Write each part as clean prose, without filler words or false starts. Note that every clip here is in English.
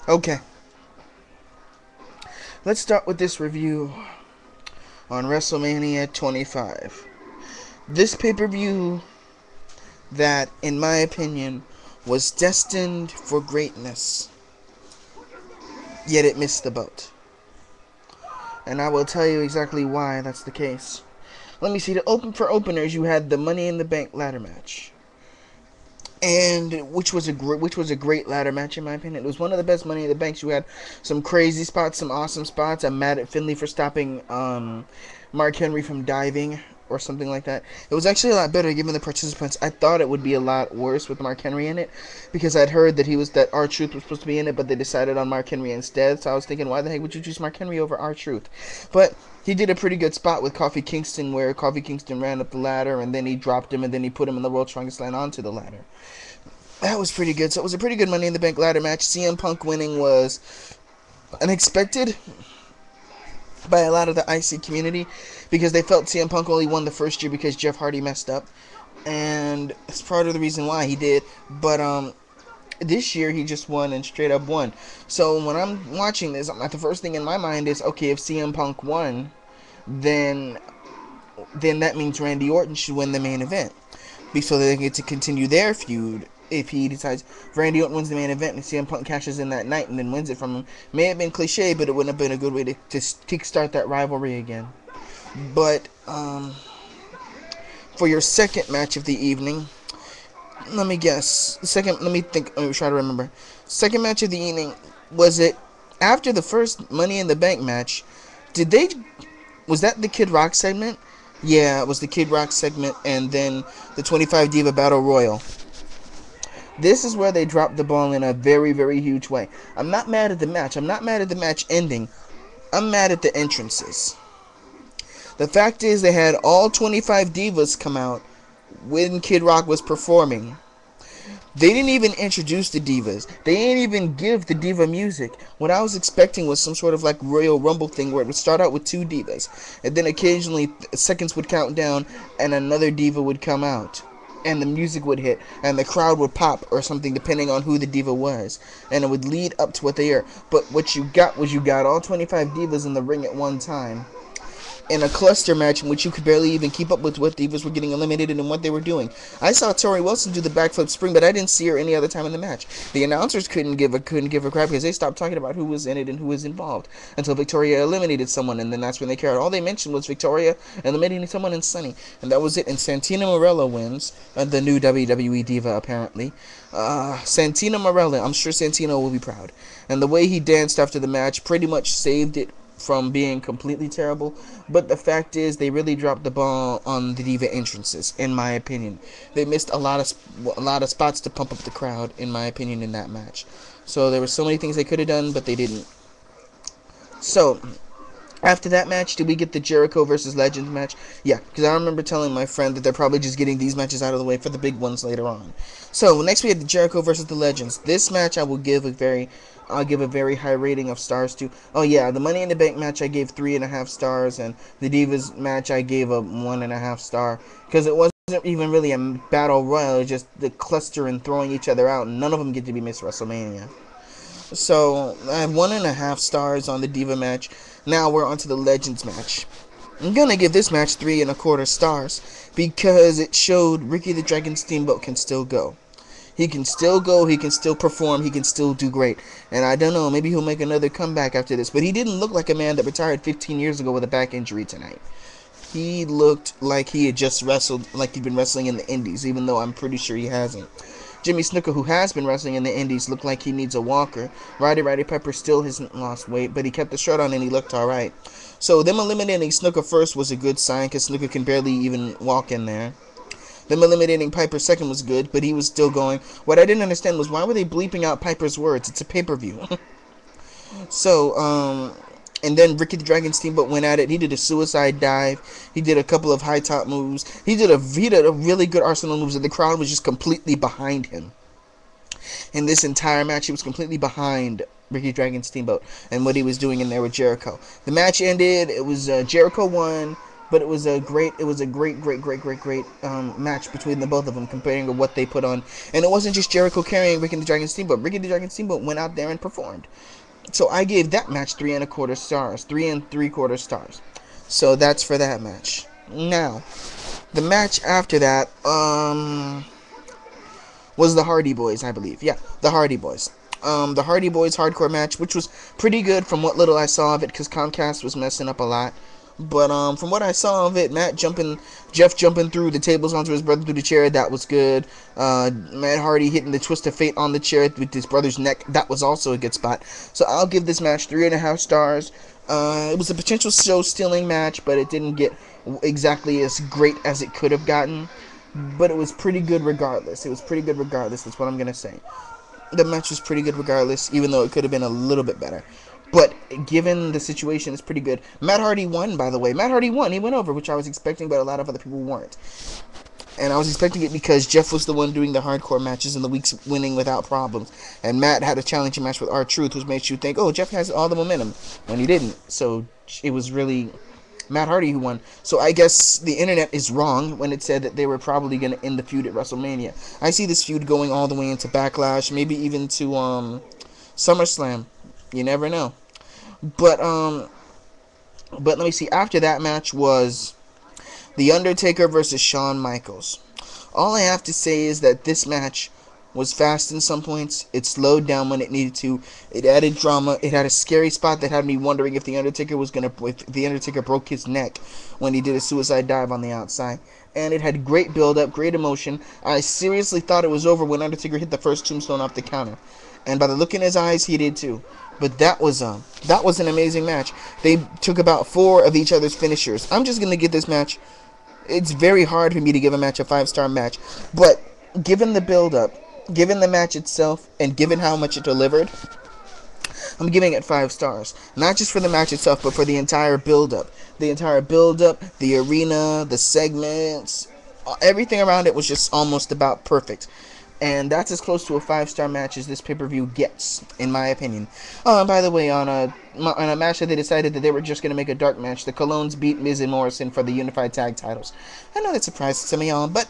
Okay, let's start with this review on WrestleMania 25. This pay-per-view that, in my opinion, was destined for greatness, yet it missed the boat. And I will tell you exactly why that's the case. Let me see. For openers, you had the Money in the Bank ladder match, and which was a great ladder match in my opinion. It was one of the best Money in the Banks. You had some crazy spots, some awesome spots. I'm mad at Finley for stopping Mark Henry from diving or something like that. It was actually a lot better given the participants. I thought it would be a lot worse with Mark Henry in it because I'd heard that R-Truth was supposed to be in it, but they decided on Mark Henry instead. So I was thinking, why the heck would you choose Mark Henry over R-Truth? But he did a pretty good spot with Kofi Kingston where Kofi Kingston ran up the ladder and then he dropped him and then he put him in the World's Strongest Man onto the ladder. That was pretty good. So it was a pretty good Money in the Bank ladder match. CM Punk winning was unexpected by a lot of the IC community because they felt CM Punk only won the first year because Jeff Hardy messed up, and it's part of the reason why he did. But this year he just won and straight up won. So when I'm watching this, the first thing in my mind is, okay, if CM Punk won, then that means Randy Orton should win the main event, so they get to continue their feud. If he decides, if Randy Orton wins the main event and CM Punk cashes in that night and then wins it from him, may have been cliche, but it wouldn't have been a good way to kickstart that rivalry again. But for your second match of the evening, let me guess. Let me think. Let me try to remember. Second match of the evening, was it after the first Money in the Bank match? Was that the Kid Rock segment? Yeah, it was the Kid Rock segment, and then the 25 Diva Battle Royal. This is where they dropped the ball in a very, very huge way. I'm not mad at the match. I'm not mad at the match ending. I'm mad at the entrances. The fact is, they had all 25 Divas come out when Kid Rock was performing. They didn't even introduce the Divas. They didn't even give the Diva music. What I was expecting was some sort of like Royal Rumble thing where it would start out with 2 Divas, and then occasionally seconds would count down and another Diva would come out. And the music would hit, and the crowd would pop or something, depending on who the diva was, and it would lead up to what they are. But what you got was all 25 divas in the ring at one time, in a cluster match in which you could barely even keep up with what divas were getting eliminated and what they were doing. I saw Tori Wilson do the backflip spring, but I didn't see her any other time in the match. The announcers couldn't give a crap because they stopped talking about who was in it and who was involved until Victoria eliminated someone, and then that's when they cared. All they mentioned was Victoria eliminating someone and Sunny, and that was it. And Santina Marella wins, the new WWE Diva apparently. Santina Marella, I'm sure Santino will be proud. And the way he danced after the match pretty much saved it from being completely terrible. But the fact is, they really dropped the ball on the Diva entrances, in my opinion. They missed a lot of spots to pump up the crowd, in my opinion, in that match. So there were so many things they could have done, but they didn't. So after that match, did we get the Jericho versus Legends match? Yeah, because I remember telling my friend that they're probably just getting these matches out of the way for the big ones later on. So next we had the Jericho versus the Legends. This match I'll give a very high rating of stars to. Oh yeah, the Money in the Bank match I gave 3.5 stars, and the Divas match I gave a 1.5 star, because it wasn't even really a battle royal. It was just the cluster and throwing each other out, and none of them get to be Miss WrestleMania. So I have 1.5 stars on the Diva match. Now we're on to the Legends match. I'm gonna give this match 3.25 stars because it showed Ricky the Dragon Steamboat can still go. He can still go, he can still perform, he can still do great. And I don't know, maybe he'll make another comeback after this. But he didn't look like a man that retired 15 years ago with a back injury tonight. He looked like he had just wrestled, like he'd been wrestling in the Indies, even though I'm pretty sure he hasn't. Jimmy Snuka, who has been wrestling in the Indies, looked like he needs a walker. Roddy Piper still hasn't lost weight, but he kept the shirt on and he looked alright. So them eliminating Snuka first was a good sign, because Snuka can barely even walk in there. Them eliminating Piper second was good, but he was still going. What I didn't understand was, why were they bleeping out Piper's words? It's a pay-per-view. So, and then Ricky the Dragon Steamboat went at it. He did a suicide dive. He did a couple of high top moves. He did a really good arsenal of moves, and the crowd was just completely behind him. In this entire match, he was completely behind Ricky Dragon Steamboat and what he was doing in there with Jericho. The match ended. It was Jericho won. but it was a great, match between the both of them, comparing to what they put on. And it wasn't just Jericho carrying Ricky the Dragon Steamboat. Ricky the Dragon Steamboat went out there and performed. So I gave that match 3.25 stars, 3.75 stars. So that's for that match. Now, the match after that, was the Hardy Boys, I believe. Yeah, the Hardy Boys. The Hardy Boys hardcore match, which was pretty good from what little I saw of it, because Comcast was messing up a lot. But from what I saw of it, Jeff jumping through the tables onto his brother through the chair, that was good. Matt Hardy hitting the twist of fate on the chair with his brother's neck, that was also a good spot. So I'll give this match 3.5 stars. It was a potential show-stealing match, but it didn't get exactly as great as it could have gotten. But it was pretty good regardless. That's what I'm going to say. The match was pretty good regardless, even though it could have been a little bit better. But given the situation, it's pretty good. Matt Hardy won, by the way. Matt Hardy won. He went over, which I was expecting, but a lot of other people weren't. And I was expecting it because Jeff was the one doing the hardcore matches in the weeks, winning without problems. And Matt had a challenging match with R-Truth, which made you think, oh, Jeff has all the momentum, when he didn't. So it was really Matt Hardy who won. So I guess the internet is wrong when it said that they were probably going to end the feud at WrestleMania. I see this feud going all the way into Backlash, maybe even to SummerSlam. You never know. But let me see. After that match was The Undertaker versus Shawn Michaels. All I have to say is that this match was fast in some points. It slowed down when it needed to. It added drama. It had a scary spot that had me wondering if the Undertaker broke his neck when he did a suicide dive on the outside. And it had great build-up, great emotion. I seriously thought it was over when Undertaker hit the first tombstone off the counter. And by the look in his eyes, he did too. But that was an amazing match. They took about 4 of each other's finishers. I'm just going to give this match... It's very hard for me to give a match a 5-star match. But given the build-up, given the match itself, and given how much it delivered, I'm giving it 5 stars. Not just for the match itself, but for the entire build-up. The entire build-up, the arena, the segments, everything around it was just almost about perfect. And that's as close to a 5-star match as this pay-per-view gets, in my opinion. By the way, on a match that they decided that they were just going to make a dark match, the Colognes beat Miz and Morrison for the Unified Tag titles. I know that surprised some of y'all, but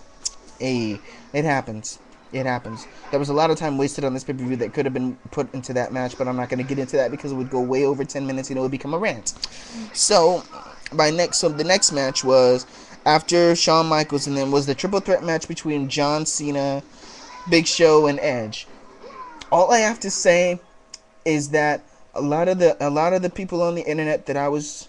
hey, it happens. It happens. There was a lot of time wasted on this pay-per-view that could have been put into that match, but I'm not going to get into that because it would go way over 10 minutes and it would become a rant. So the next match was after Shawn Michaels, and then was the triple threat match between John Cena, Big Show, and Edge. All I have to say is that a lot of the people on the internet that I was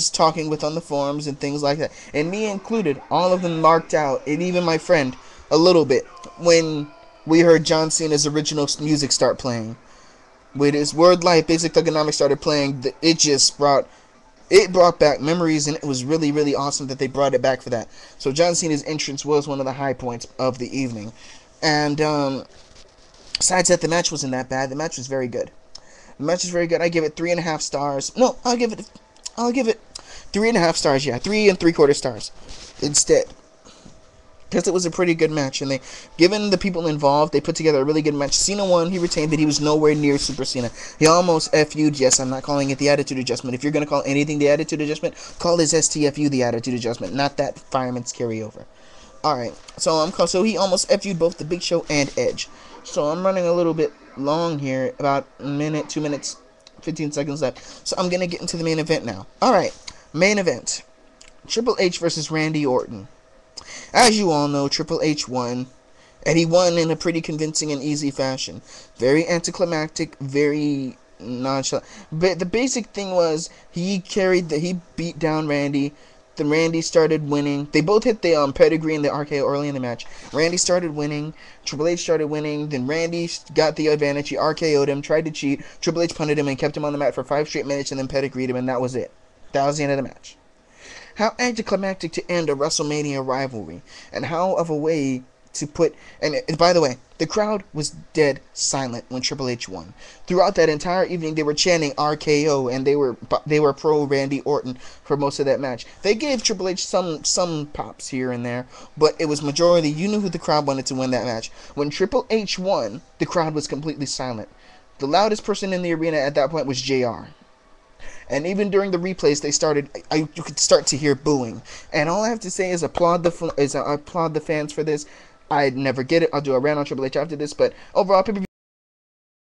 talking with on the forums and things like that, and me included, all of them marked out, and even my friend, a little bit, when we heard John Cena's original music start playing. When his Word Life Basic Thugonomics started playing, it brought back memories, and it was really, really awesome that they brought it back for that. So John Cena's entrance was one of the high points of the evening. And besides that, the match wasn't that bad. The match was very good. I give it 3.5 stars. No, I'll give it 3.5 stars. Yeah, 3.75 stars instead. Because it was a pretty good match, and given the people involved, they put together a really good match. Cena won, he retained, but he was nowhere near Super Cena. He almost FU'd, yes, I'm not calling it the Attitude Adjustment. If you're going to call anything the Attitude Adjustment, call his STFU the Attitude Adjustment, not that Fireman's Carryover. Alright, so he almost FU'd both the Big Show and Edge. So I'm running a little bit long here, about a minute, 2 minutes, 15 seconds left. So I'm going to get into the main event now. Alright, main event. Triple H versus Randy Orton. As you all know, Triple H won, and he won in a pretty convincing and easy fashion. Very anticlimactic, very nonchalant. But the basic thing was, he beat down Randy. Then Randy started winning. They both hit the pedigree and the RKO early in the match. Randy started winning. Triple H started winning. Then Randy got the advantage. He RKO'd him, tried to cheat. Triple H punted him and kept him on the mat for 5 straight minutes and then pedigreed him, and that was it. That was the end of the match. How anticlimactic to end a WrestleMania rivalry, and how of a way to put... And by the way, the crowd was dead silent when Triple H won. Throughout that entire evening, they were chanting RKO, and they were pro Randy Orton for most of that match. They gave Triple H some pops here and there, but it was majority. You knew who the crowd wanted to win that match. When Triple H won, the crowd was completely silent. The loudest person in the arena at that point was JR. and even during the replays, they started. You could start to hear booing, and all I have to say is applaud the fans for this. I'd never get it. I'll do a rant on Triple H after this, but overall, pay-per-view